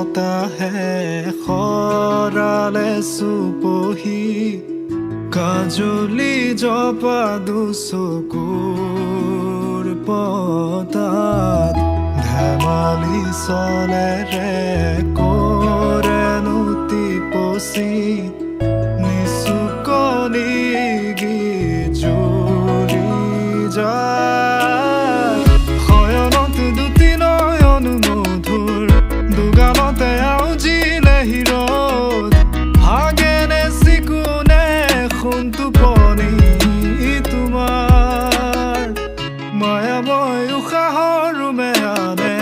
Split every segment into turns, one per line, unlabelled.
বতাহে খৰালে চুপহি কাজলি জপা দুচকুৰ পতাত ধেমালি চলেৰে কৰেনো টিপচি নিচুকনি জুৰি যায় শয়নত দুটি নয়ন মধুৰ দুগালতে আউজিলে হিৰত হাগেনে চিকুনে টোপনি তোমাৰ মায়াময় উশাহৰ মেয়ানে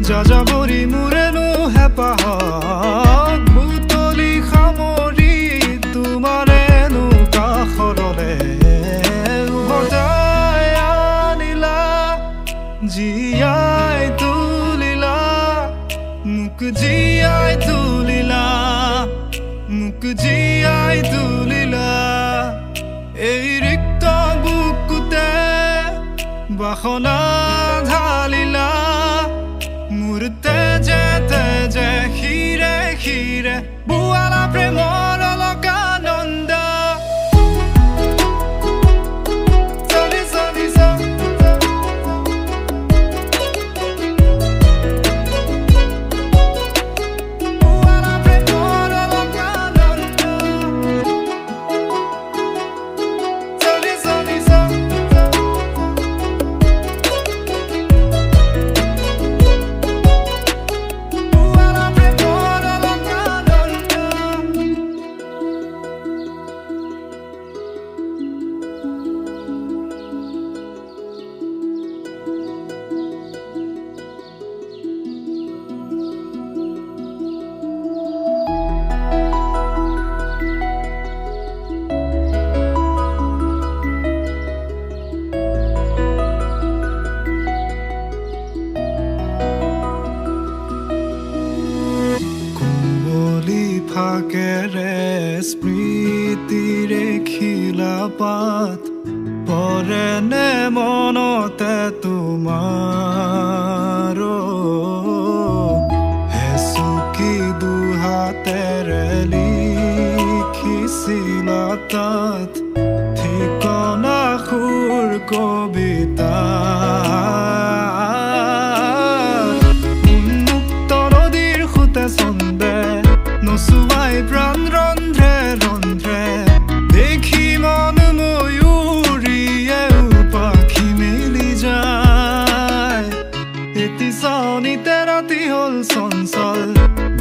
যাযাবৰী মোৰেনো হেঁপাহ বুটলি সামৰি তোমাৰেনো কাষৰলে উভতাই আনিলা জীয়াই তুলিলা মোক জীয়াই তুলিলা মোক জীয়াই তুলিলা এই ৰিক্ত বুকুতে বাসনা ঢালিলা মোৰ তেজে তেজে শিৰে শিৰে বুৱালা প্ৰেমৰ অলকানন্দ ফাকেৰে স্মৃতিৰে খিলা পাত পৰেনে মনতে তোমাৰ হেচুকি দুহাতেৰে লিখিছিলা তাত ঠিকনা সুৰ কবিতা উন্মুক্ত নদীৰ সুতে চন্দে নচুৱাই প্ৰাণ ৰন্ধ্ৰে ৰন্ধ্ৰে দেখি মন ময়ূৰীয়ে পাখি মেলি যায় এটি চাউনিতে ৰাতি হ'ল চঞ্চল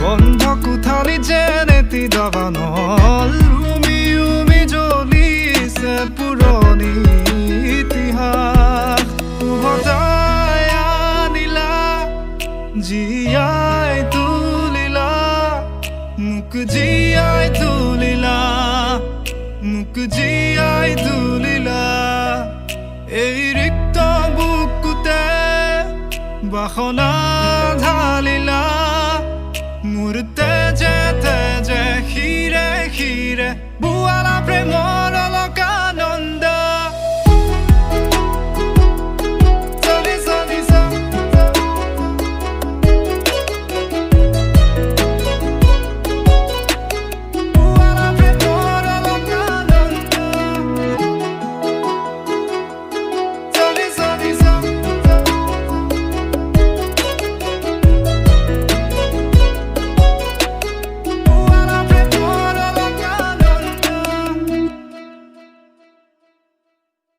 বন্ধ কোঠালি যেন এটি দাবানল উমি উমি জ্বলিছে পুৰণি ইতিহাস উভতাই আনিলা জীয়াই তুলিলা মোক জীয়াই তুলিলা মোক জীয়াই তুলিলা এই ৰিক্ত বুকুতে বাসনা ঢালিলা মোৰ তেজে তেজে শিৰে শিৰে বুৱালা প্ৰেমৰ